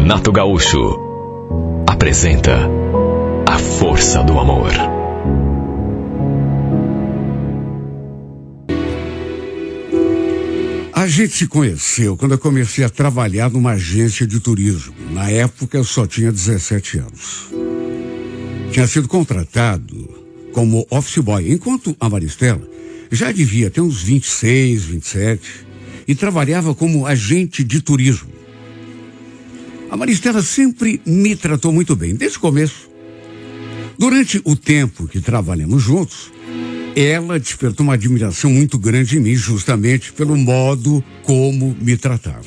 Renato Gaúcho apresenta A Força do Amor. A gente se conheceu quando eu comecei a trabalhar numa agência de turismo. Na época eu só tinha 17 anos. Tinha sido contratado como office boy, enquanto a Maristela já devia ter uns 26, 27 e trabalhava como agente de turismo. A Maristela sempre me tratou muito bem, desde o começo. Durante o tempo que trabalhamos juntos, ela despertou uma admiração muito grande em mim, justamente pelo modo como me tratava.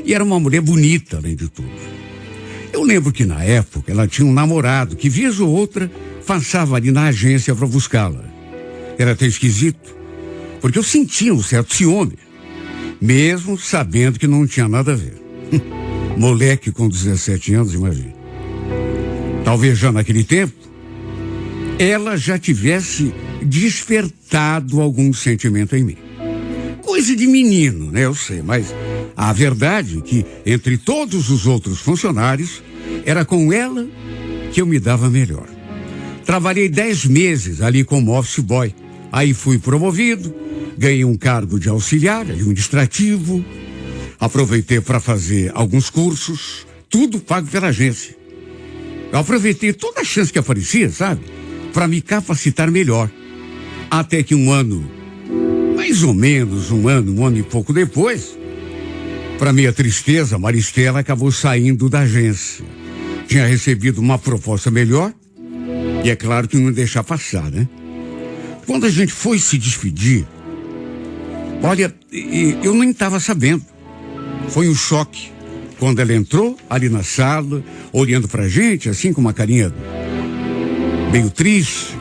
E era uma mulher bonita, além de tudo. Eu lembro que, na época, ela tinha um namorado que, vez ou outra, passava ali na agência para buscá-la. Era até esquisito, porque eu sentia um certo ciúme, mesmo sabendo que não tinha nada a ver. Moleque com 17 anos, imagina. Talvez já naquele tempo, ela já tivesse despertado algum sentimento em mim. Coisa de menino, né? Eu sei, mas a verdade é que, entre todos os outros funcionários, era com ela que eu me dava melhor. Trabalhei 10 meses ali como office boy. Aí fui promovido, ganhei um cargo de auxiliar administrativo, aproveitei para fazer alguns cursos, tudo pago pela agência. Eu aproveitei toda a chance que aparecia, sabe? Para me capacitar melhor. Até que um ano, mais ou menos um ano e pouco depois, para minha tristeza, Maristela acabou saindo da agência. Tinha recebido uma proposta melhor e é claro que não ia deixar passar, né? Quando a gente foi se despedir, olha, eu nem estava sabendo. Foi um choque quando ela entrou ali na sala, olhando pra gente, assim com uma carinha meio triste,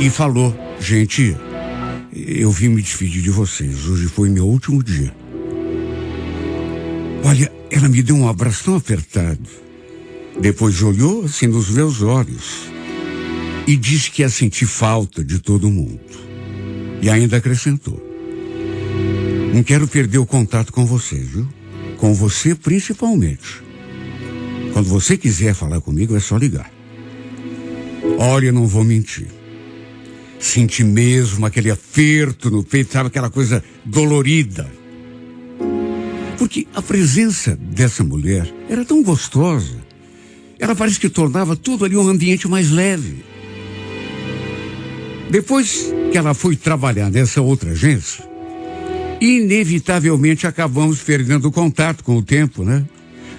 e falou: gente, eu vim me despedir de vocês, hoje foi meu último dia. Olha, ela me deu um abraço tão apertado, depois olhou assim nos meus olhos e disse que ia sentir falta de todo mundo. E ainda acrescentou: não quero perder o contato com vocês, viu? Com você principalmente. Quando você quiser falar comigo, é só ligar. Olha, eu não vou mentir. Senti mesmo aquele aperto no peito, sabe, aquela coisa dolorida. Porque a presença dessa mulher era tão gostosa. Ela parece que tornava tudo ali um ambiente mais leve. Depois que ela foi trabalhar nessa outra agência, inevitavelmente acabamos perdendo contato com o tempo, né?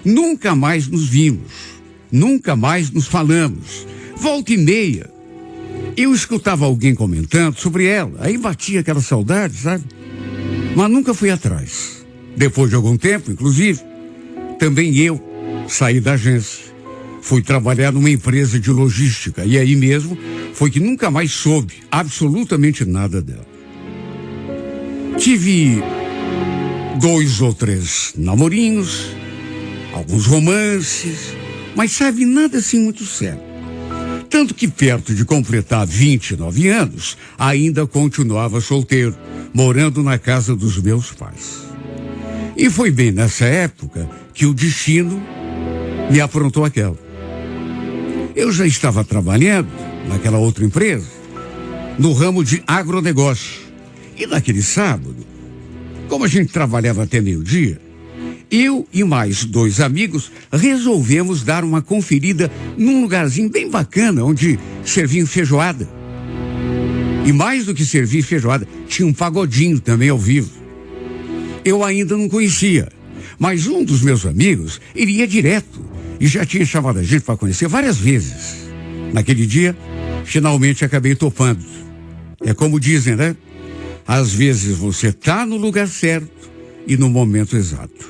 Nunca mais nos vimos, nunca mais nos falamos. Volta e meia, eu escutava alguém comentando sobre ela, aí batia aquela saudade, sabe? Mas nunca fui atrás. Depois de algum tempo, inclusive, também eu saí da agência. Fui trabalhar numa empresa de logística e aí mesmo foi que nunca mais soube absolutamente nada dela. Tive 2 ou 3 namorinhos, alguns romances, mas sabe, nada assim muito sério. Tanto que perto de completar 29 anos, ainda continuava solteiro, morando na casa dos meus pais. E foi bem nessa época que o destino me aprontou aquela. Eu já estava trabalhando naquela outra empresa, no ramo de agronegócio. E naquele sábado, como a gente trabalhava até meio-dia, eu e mais 2 amigos resolvemos dar uma conferida num lugarzinho bem bacana, onde serviam feijoada. E mais do que servir feijoada, tinha um pagodinho também ao vivo. Eu ainda não conhecia, mas um dos meus amigos iria direto e já tinha chamado a gente para conhecer várias vezes. Naquele dia, finalmente acabei topando. É como dizem, né? Às vezes você tá no lugar certo e no momento exato.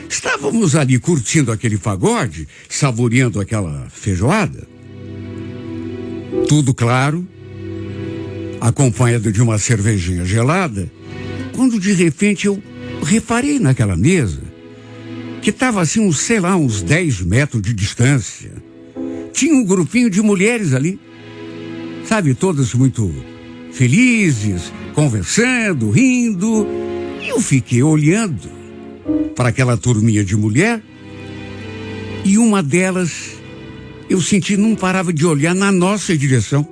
Estávamos ali curtindo aquele pagode, saboreando aquela feijoada. Tudo claro, acompanhado de uma cervejinha gelada, quando de repente eu reparei naquela mesa, que estava assim, uns 10 metros de distância. Tinha um grupinho de mulheres ali, sabe, todas muito felizes, conversando, rindo. E eu fiquei olhando para aquela turminha de mulher E uma delas, eu senti, não parava de olhar na nossa direção.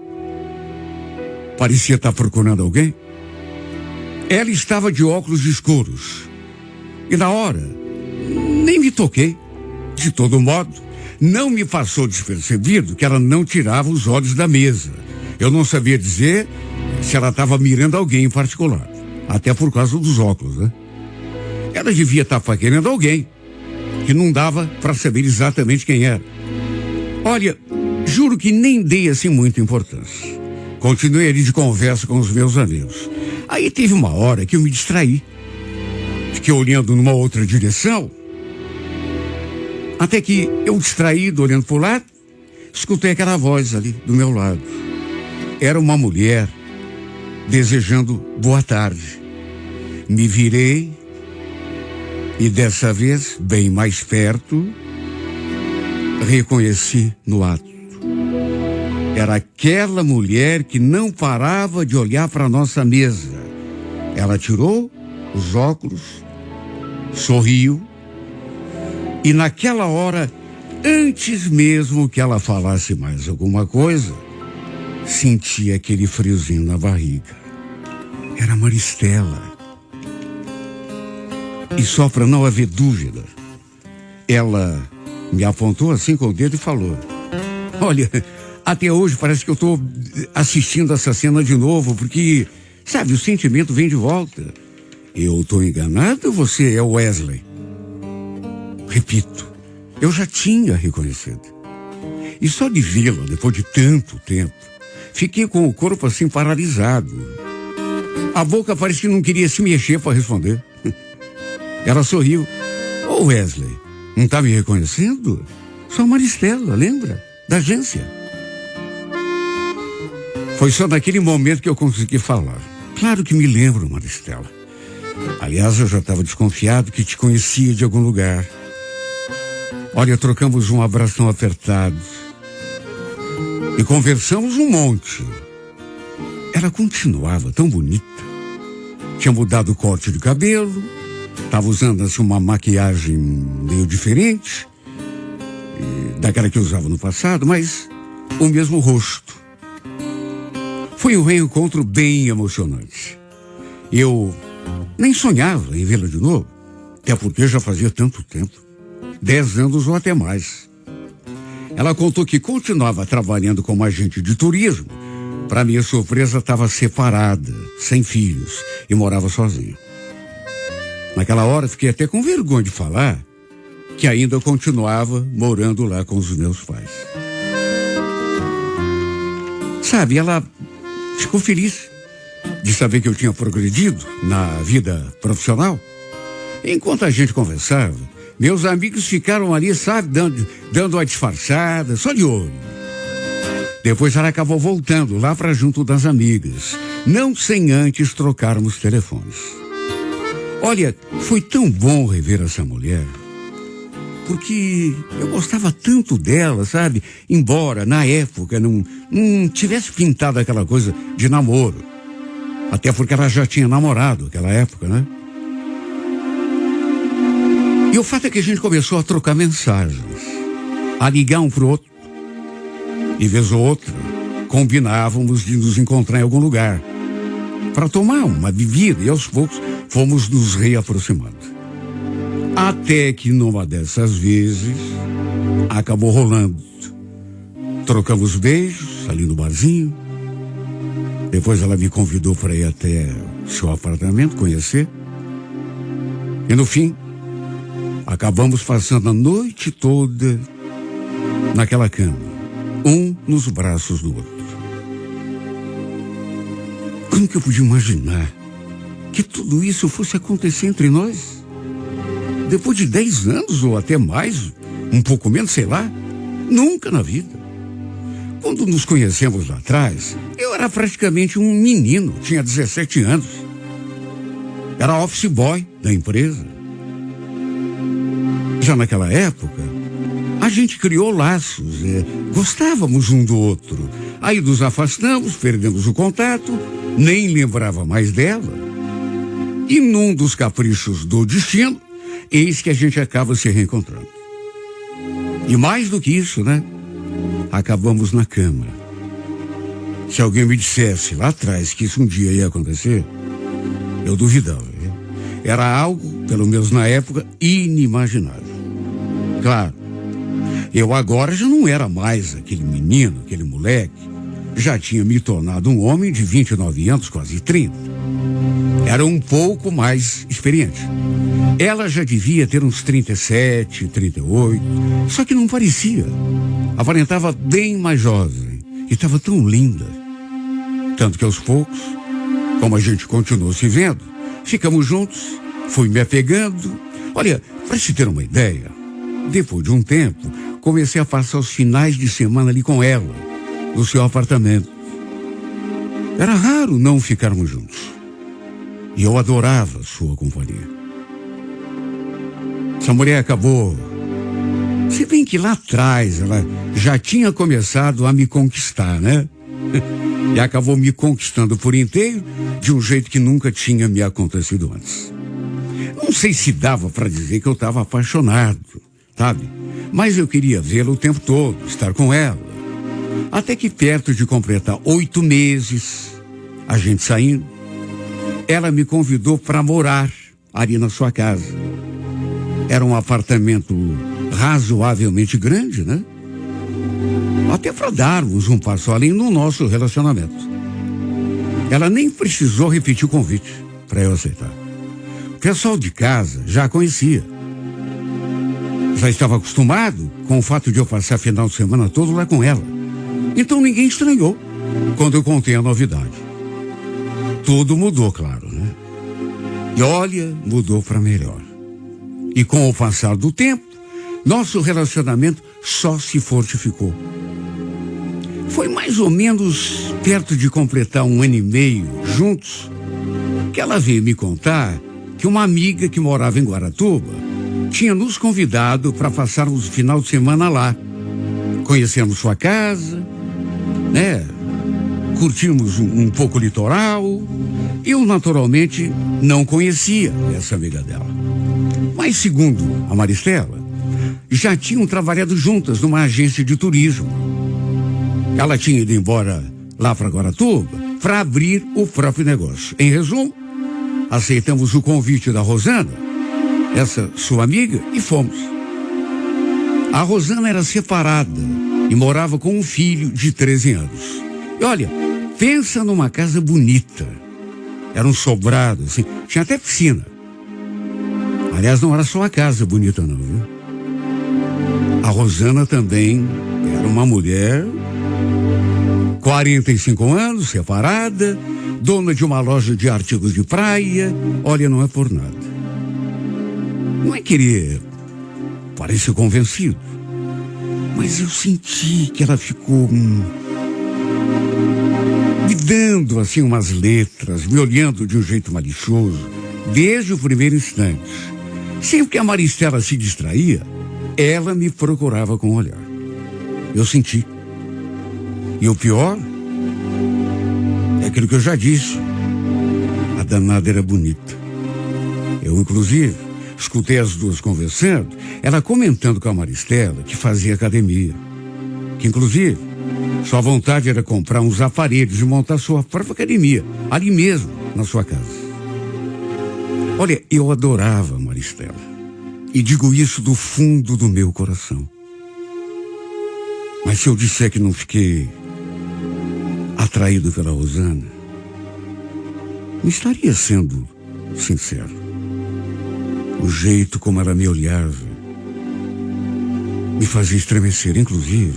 Parecia estar procurando alguém. Ela estava de óculos escuros. E na hora, nem me toquei. De todo modo, não me passou despercebido que ela não tirava os olhos da mesa. Eu não sabia dizer se ela estava mirando alguém em particular. Até por causa dos óculos, né? Ela devia estar paquerando alguém, que não dava para saber exatamente quem era. Olha, juro que nem dei assim muita importância. Continuei ali de conversa com os meus amigos. Aí teve uma hora que eu me distraí. Fiquei olhando numa outra direção. Até que eu, distraído, olhando para o lado, escutei aquela voz ali do meu lado. Era uma mulher desejando boa tarde. Me virei e dessa vez, bem mais perto, reconheci no ato. Era aquela mulher que não parava de olhar para a nossa mesa. Ela tirou os óculos, sorriu, e naquela hora, antes mesmo que ela falasse mais alguma coisa, senti aquele friozinho na barriga. Era Maristela. E só para não haver dúvida, ela me apontou assim com o dedo e falou: olha, até hoje parece que eu estou assistindo essa cena de novo, porque, sabe, o sentimento vem de volta. Eu estou enganado ou você é o Wesley? Repito, eu já tinha reconhecido. E só de vê-la, depois de tanto tempo, fiquei com o corpo assim paralisado. A boca parecia que não queria se mexer para responder. Ela sorriu. Ô Wesley, não está me reconhecendo? Sou a Maristela, lembra? Da agência. Foi só naquele momento que eu consegui falar. Claro que me lembro, Maristela. Aliás, eu já estava desconfiado que te conhecia de algum lugar. Olha, trocamos um abração apertado. E conversamos um monte. Ela continuava tão bonita. Tinha mudado o corte de cabelo. Estava usando assim, uma maquiagem meio diferente. Daquela que usava no passado, mas o mesmo rosto. Foi um reencontro bem emocionante. Eu nem sonhava em vê-la de novo. Até porque já fazia tanto tempo. 10 anos ou até mais. Ela contou que continuava trabalhando como agente de turismo. Para minha surpresa, estava separada, sem filhos, e morava sozinha. Naquela hora, fiquei até com vergonha de falar que ainda continuava morando lá com os meus pais. Sabe, ela ficou feliz de saber que eu tinha progredido na vida profissional. Enquanto a gente conversava, meus amigos ficaram ali, sabe, dando uma disfarçada, só de olho. Depois ela acabou voltando lá para junto das amigas, não sem antes trocarmos telefones. Olha, foi tão bom rever essa mulher, porque eu gostava tanto dela, sabe? Embora, na época, não tivesse pintado aquela coisa de namoro. Até porque ela já tinha namorado naquela época, né? E o fato é que a gente começou a trocar mensagens, a ligar um pro outro. E vez ou outra, combinávamos de nos encontrar em algum lugar para tomar uma bebida e aos poucos fomos nos reaproximando. Até que numa dessas vezes acabou rolando. Trocamos beijos ali no barzinho. Depois ela me convidou para ir até seu apartamento conhecer. E no fim, acabamos passando a noite toda naquela cama, um nos braços do outro. Como que eu podia imaginar que tudo isso fosse acontecer entre nós? Depois de 10 anos ou até mais, um pouco menos, sei lá, nunca na vida. Quando nos conhecemos lá atrás, eu era praticamente um menino, tinha 17 anos. Era office boy da empresa. Já naquela época, a gente criou laços, gostávamos um do outro. Aí nos afastamos, perdemos o contato, nem lembrava mais dela. E num dos caprichos do destino, eis que a gente acaba se reencontrando. E mais do que isso, né? Acabamos na cama. Se alguém me dissesse lá atrás que isso um dia ia acontecer, eu duvidava. Viu? Era algo, pelo menos na época, inimaginável. Claro, eu agora já não era mais aquele menino, aquele moleque. Já tinha me tornado um homem de 29 anos, quase 30. Era um pouco mais experiente. Ela já devia ter uns 37, 38, só que não parecia. Aparentava bem mais jovem e estava tão linda. Tanto que aos poucos, como a gente continuou se vendo, ficamos juntos, fui me apegando. Olha, para te ter uma ideia, depois de um tempo, comecei a passar os finais de semana ali com ela, no seu apartamento. Era raro não ficarmos juntos. E eu adorava sua companhia. Essa mulher acabou. Se bem que lá atrás ela já tinha começado a me conquistar, né? E acabou me conquistando por inteiro, de um jeito que nunca tinha me acontecido antes. Não sei se dava para dizer que eu estava apaixonado, sabe? Mas eu queria vê-la o tempo todo, estar com ela. Até que perto de completar 8 meses, a gente saindo, ela me convidou para morar ali na sua casa. Era um apartamento razoavelmente grande, né? Até para darmos um passo além no nosso relacionamento. Ela nem precisou repetir o convite para eu aceitar. O pessoal de casa já a conhecia. Já estava acostumado com o fato de eu passar a final de semana todo lá com ela. Então ninguém estranhou quando eu contei a novidade. Tudo mudou, claro, né? E olha, mudou para melhor. E com o passar do tempo, nosso relacionamento só se fortificou. Foi mais ou menos perto de completar 1 ano e meio juntos que ela veio me contar que uma amiga que morava em Guaratuba tinha nos convidado para passarmos o final de semana lá. Conhecemos sua casa, né? Curtimos um pouco o litoral. Eu, naturalmente, não conhecia essa amiga dela. Mas, segundo a Maristela, já tinham trabalhado juntas numa agência de turismo. Ela tinha ido embora lá para Guaratuba para abrir o próprio negócio. Em resumo, aceitamos o convite da Rosana, essa sua amiga, e fomos. A Rosana era separada e morava com um filho de 13 anos. E olha, pensa numa casa bonita. Era um sobrado, assim, tinha até piscina. Aliás, não era só a casa bonita não, viu? A Rosana também era uma mulher, 45 anos, separada, dona de uma loja de artigos de praia. Olha, não é por nada. Não é querer parecer convencido, mas eu senti que ela ficou me dando assim umas letras, me olhando de um jeito malicioso, desde o primeiro instante. Sempre que a Maristela se distraía, ela me procurava com o olhar. Eu senti. E o pior é aquilo que eu já disse. A danada era bonita. Eu, inclusive, escutei as duas conversando, ela comentando com a Maristela que fazia academia. Que, inclusive, sua vontade era comprar uns aparelhos e montar sua própria academia, ali mesmo, na sua casa. Olha, eu adorava a Maristela. E digo isso do fundo do meu coração. Mas se eu disser que não fiquei atraído pela Rosana, não estaria sendo sincero. O jeito como ela me olhava me fazia estremecer. Inclusive,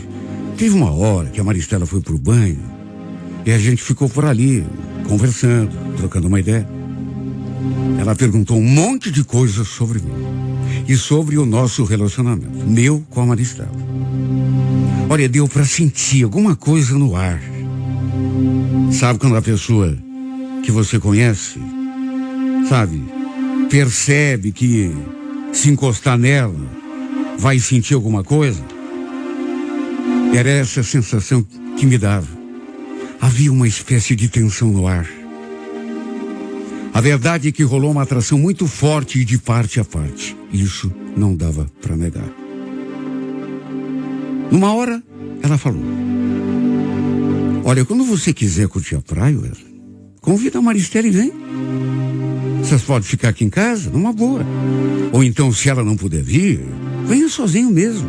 teve uma hora que a Maristela foi pro banho e a gente ficou por ali, conversando, trocando uma ideia. Ela perguntou um monte de coisas sobre mim e sobre o nosso relacionamento, meu com a Maristela. Olha, deu para sentir alguma coisa no ar. Sabe quando a pessoa que você conhece, sabe, percebe que se encostar nela vai sentir alguma coisa? Era essa sensação que me dava. Havia uma espécie de tensão no ar. A verdade é que rolou uma atração muito forte e de parte a parte. Isso não dava para negar. Numa hora, ela falou: olha, quando você quiser curtir a praia, convida a Maristela e vem. Vocês podem ficar aqui em casa, numa boa. Ou então, se ela não puder vir, venha sozinho mesmo.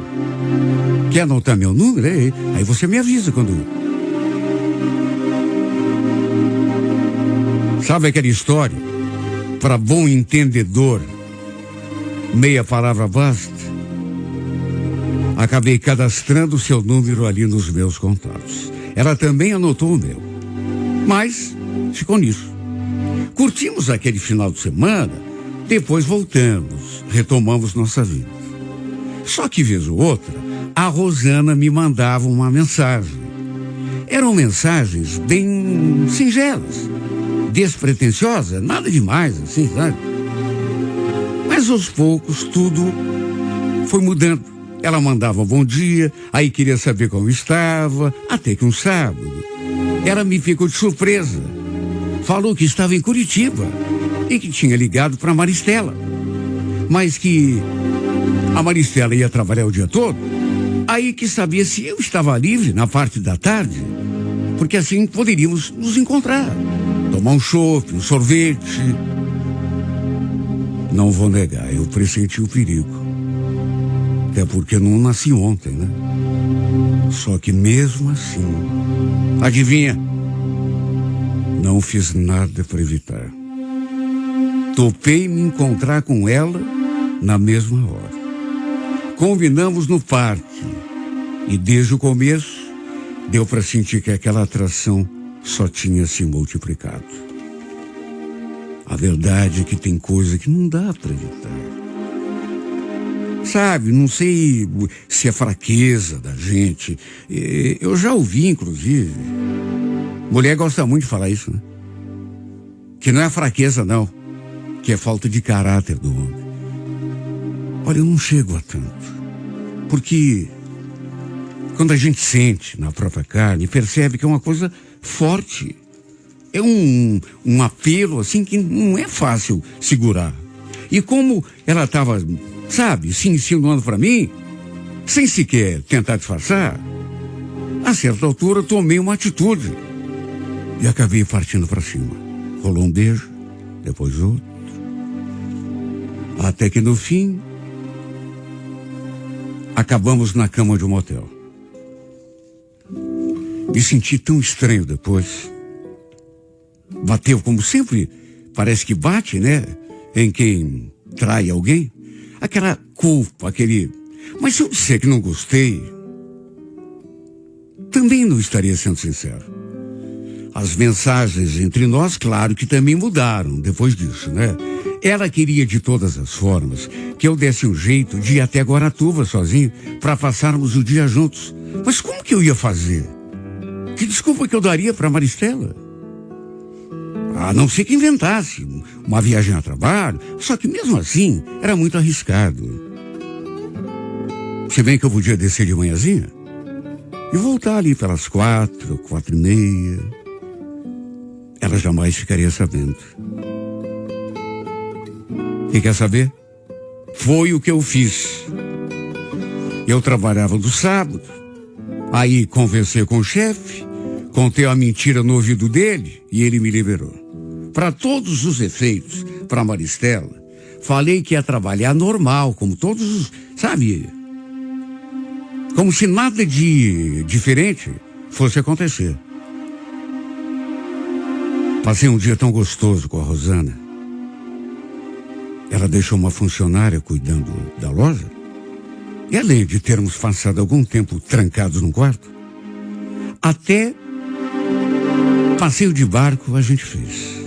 Quer anotar meu número? Aí você me avisa quando... Sabe aquela história? Para bom entendedor, meia palavra basta. Acabei cadastrando o seu número ali nos meus contatos. Ela também anotou o meu. Mas ficou nisso. Curtimos aquele final de semana, depois voltamos, retomamos nossa vida. Só que, vez ou outra, a Rosana me mandava uma mensagem. Eram mensagens bem singelas, despretensiosas, nada demais, assim, sabe? Mas aos poucos tudo foi mudando. Ela mandava um bom dia, aí queria saber como estava, até que um sábado ela me pegou de surpresa. Falou que estava em Curitiba e que tinha ligado para Maristela, mas que a Maristela ia trabalhar o dia todo, aí que sabia se eu estava livre na parte da tarde, porque assim poderíamos nos encontrar, tomar um chopp, um sorvete. Não vou negar, eu pressenti o perigo. Até porque não nasci ontem, né? Só que mesmo assim, adivinha? Não fiz nada para evitar. Topei me encontrar com ela na mesma hora. Combinamos no parque. E desde o começo, deu para sentir que aquela atração só tinha se multiplicado. A verdade é que tem coisa que não dá para evitar. Sabe, não sei se é fraqueza da gente. Eu já ouvi, inclusive. Mulher gosta muito de falar isso, né? Que não é fraqueza, não. Que é falta de caráter do homem. Olha, eu não chego a tanto. Porque quando a gente sente na própria carne, percebe que é uma coisa forte. É um apelo, assim, que não é fácil segurar. E como ela estava, sabe, se insinuando para mim, sem sequer tentar disfarçar, a certa altura tomei uma atitude e acabei partindo para cima. Rolou um beijo, depois outro, até que no fim acabamos na cama de um motel. Me senti tão estranho depois. Bateu como sempre, parece que bate, né? Em quem trai alguém. Aquela culpa, aquele... Mas se eu disser que não gostei, também não estaria sendo sincero. As mensagens entre nós, claro que também mudaram depois disso, né? Ela queria de todas as formas que eu desse um jeito de ir até Guaratuba sozinho para passarmos o dia juntos. Mas como que eu ia fazer? Que desculpa que eu daria para Maristela? A não ser que inventasse uma viagem a trabalho, só que mesmo assim era muito arriscado. Se bem que eu podia descer de manhãzinha e voltar ali pelas 4:30. Ela jamais ficaria sabendo. E quer saber? Foi o que eu fiz. Eu trabalhava no sábado, aí conversei com o chefe, contei a mentira no ouvido dele e ele me liberou. Para todos os efeitos, para Maristela, falei que ia trabalhar normal, como todos os, sabe? Como se nada de diferente fosse acontecer. Passei um dia tão gostoso com a Rosana. Ela deixou uma funcionária cuidando da loja. E além de termos passado algum tempo trancados num quarto, até passeio de barco a gente fez.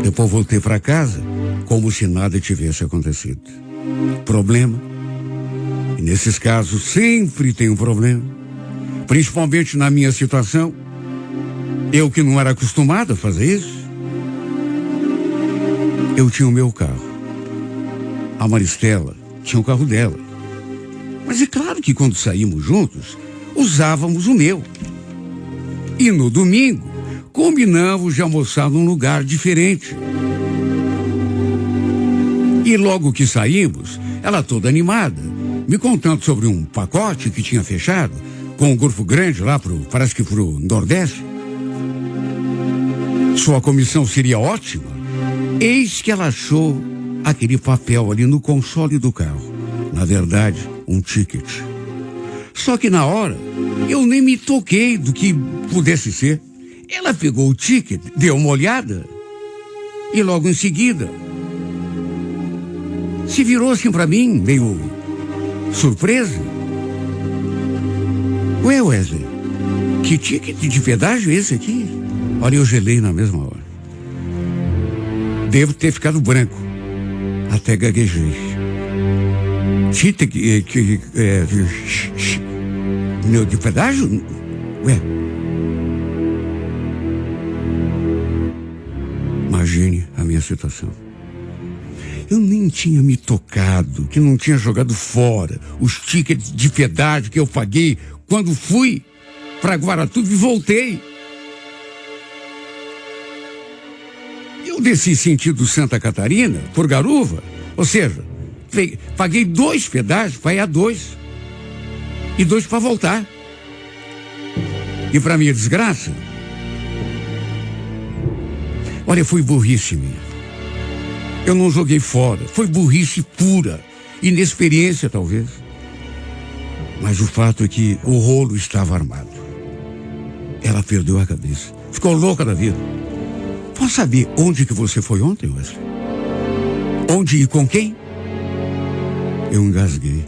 Depois voltei para casa como se nada tivesse acontecido. Problema. E nesses casos sempre tem um problema. Principalmente na minha situação. Eu que não era acostumado a fazer isso. Eu tinha o meu carro. A Maristela tinha o carro dela. Mas é claro que quando saímos juntos, usávamos o meu. E no domingo, combinamos de almoçar num lugar diferente. E logo que saímos, ela toda animada, me contando sobre um pacote que tinha fechado com um grupo grande lá parece que pro Nordeste. Sua comissão seria ótima. Eis que ela achou aquele papel ali no console do carro. Na verdade, um ticket. Só que na hora, eu nem me toquei do que pudesse ser. Ela pegou o ticket, deu uma olhada e logo em seguida se virou assim pra mim, meio surpresa. Ué, Wesley, que ticket de pedágio é esse aqui? Olha, eu gelei na mesma hora. Devo ter ficado branco. Até gaguejei. Ticket de pedágio? Ué. Imagine a minha situação. Eu nem tinha me tocado, que não tinha jogado fora os tickets de pedágio que eu paguei quando fui para Guaratuba e voltei. Eu desci sentido Santa Catarina, por Garuva, ou seja, paguei 2 pedágios para ir a 2 e 2 para voltar. E para minha desgraça, olha, foi burrice minha. Eu não joguei fora, foi burrice pura, inexperiência talvez. Mas o fato é que o rolo estava armado. Ela perdeu a cabeça, ficou louca da vida. Posso saber onde que você foi ontem, Wesley? Onde e com quem? Eu engasguei.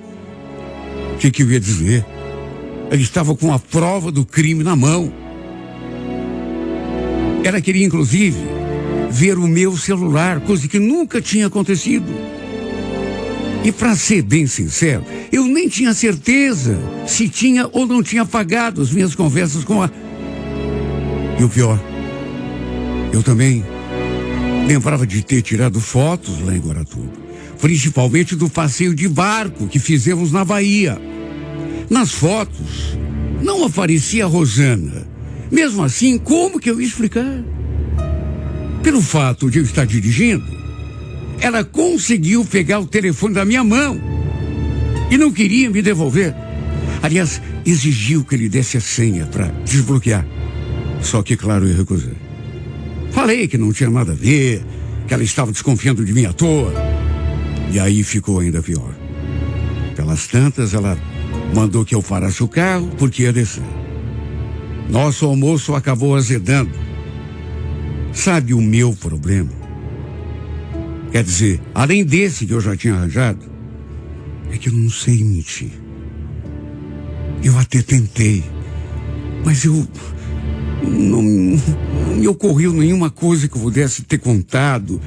O que eu ia dizer? Ele estava com a prova do crime na mão. Ela queria, inclusive, ver o meu celular, coisa que nunca tinha acontecido. E para ser bem sincero, eu nem tinha certeza se tinha ou não tinha apagado as minhas conversas com a... E o pior, eu também lembrava de ter tirado fotos lá em Guaratuba, principalmente do passeio de barco que fizemos na Bahia. Nas fotos não aparecia a Rosana. Mesmo assim, como que eu ia explicar? Pelo fato de eu estar dirigindo, ela conseguiu pegar o telefone da minha mão e não queria me devolver. Aliás, exigiu que ele desse a senha para desbloquear. Só que, claro, eu recusei. Falei que não tinha nada a ver, que ela estava desconfiando de mim à toa. E aí ficou ainda pior. Pelas tantas, ela mandou que eu parasse o carro porque ia descer. Nosso almoço acabou azedando. Sabe o meu problema? Quer dizer, além desse que eu já tinha arranjado, é que eu não sei mentir. Eu até tentei, mas não me ocorreu nenhuma coisa que eu pudesse ter contado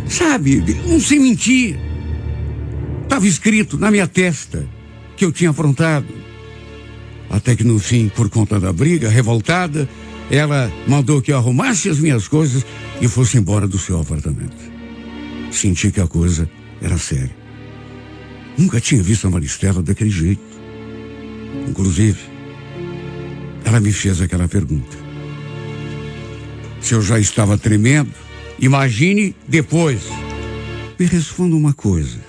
sabe, não sei mentir. Estava escrito na minha testa que eu tinha aprontado. Até que no fim, por conta da briga, revoltada, ela mandou que eu arrumasse as minhas coisas e fosse embora do seu apartamento. Senti que a coisa era séria. Nunca tinha visto a Maristela daquele jeito. Inclusive, ela me fez aquela pergunta. Se eu já estava tremendo, imagine depois. Me responda uma coisa.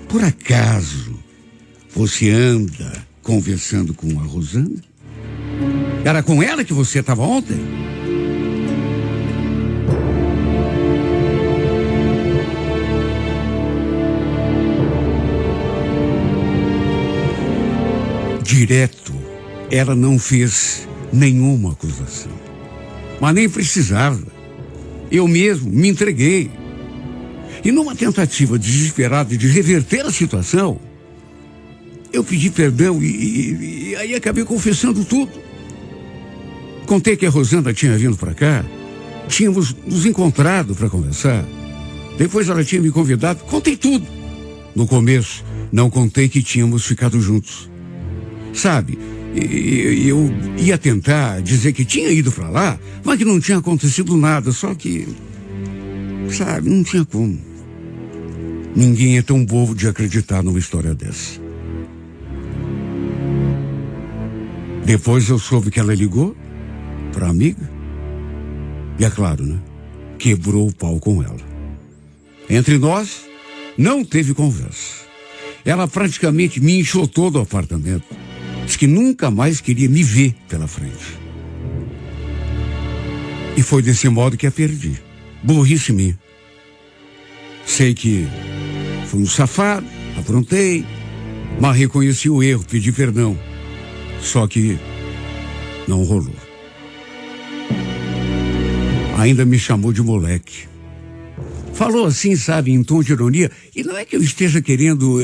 Por acaso, você anda conversando com a Rosana? Era com ela que você estava ontem? Direto, ela não fez nenhuma acusação. Mas nem precisava. Eu mesmo me entreguei. E numa tentativa desesperada de reverter a situação, eu pedi perdão e aí acabei confessando tudo. Contei que a Rosana tinha vindo para cá, tínhamos nos encontrado para conversar. Depois ela tinha me convidado, contei tudo. No começo, não contei que tínhamos ficado juntos. Sabe, eu ia tentar dizer que tinha ido para lá, mas que não tinha acontecido nada, só que, sabe, não tinha como. Ninguém é tão bobo de acreditar numa história dessa. Depois eu soube que ela ligou para amiga. E é claro, né? Quebrou o pau com ela. Entre nós, não teve conversa. ela praticamente me enxotou do apartamento. Diz que nunca mais queria me ver pela frente. E foi desse modo que a perdi. Burrice minha. Sei que fui um safado, aprontei, mas reconheci o erro, pedi perdão. Só que não rolou. Ainda me chamou de moleque. Falou assim, sabe, em tom de ironia. E não é que eu esteja querendo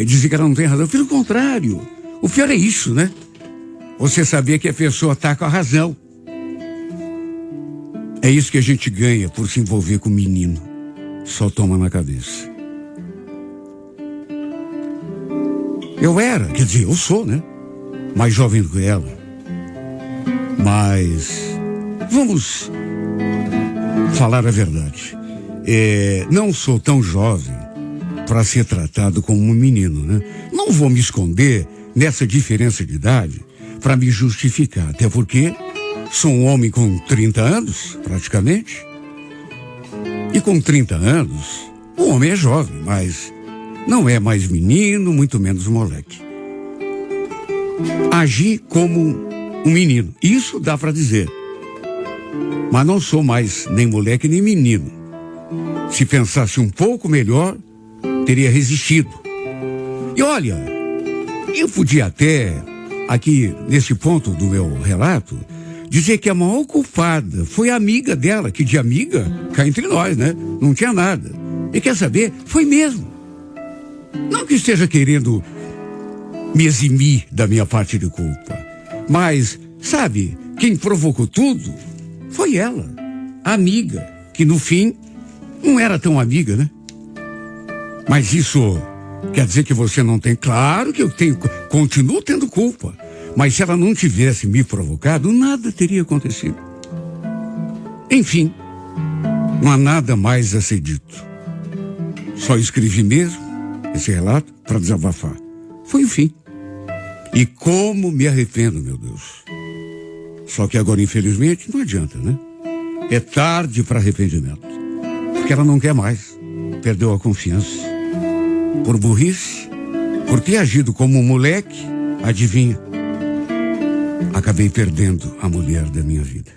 dizer que ela não tem razão. Pelo contrário. O pior é isso, né? Você saber que a pessoa está com a razão. É isso que a gente ganha por se envolver com o menino. Só toma na cabeça. Quer dizer, eu sou, né? Mais jovem do que ela. Mas vamos falar a verdade. Não sou tão jovem para ser tratado como um menino, né? Não vou me esconder nessa diferença de idade para me justificar, até porque sou um homem com 30 anos, praticamente. E com 30 anos, o homem é jovem, mas não é mais menino, muito menos moleque. Agi como um menino, isso dá para dizer. Mas não sou mais nem moleque nem menino. Se pensasse um pouco melhor, teria resistido. E olha, eu podia até, aqui nesse ponto do meu relato, dizer que a maior culpada foi a amiga dela, que de amiga, cá entre nós, né? Não tinha nada. E quer saber? Foi mesmo. Não que esteja querendo me eximir da minha parte de culpa. Mas, sabe, quem provocou tudo foi ela, a amiga, que no fim não era tão amiga, né? Mas isso quer dizer que você não tem? Claro que eu continuo tendo culpa. Mas se ela não tivesse me provocado, nada teria acontecido. Enfim, não há nada mais a ser dito. Só escrevi mesmo esse relato para desabafar. Foi o fim. E como me arrependo, meu Deus. Só que agora, infelizmente, não adianta, né? É tarde para arrependimento. Porque ela não quer mais. Perdeu a confiança. Por burrice, por ter agido como um moleque, adivinha? Acabei perdendo a mulher da minha vida.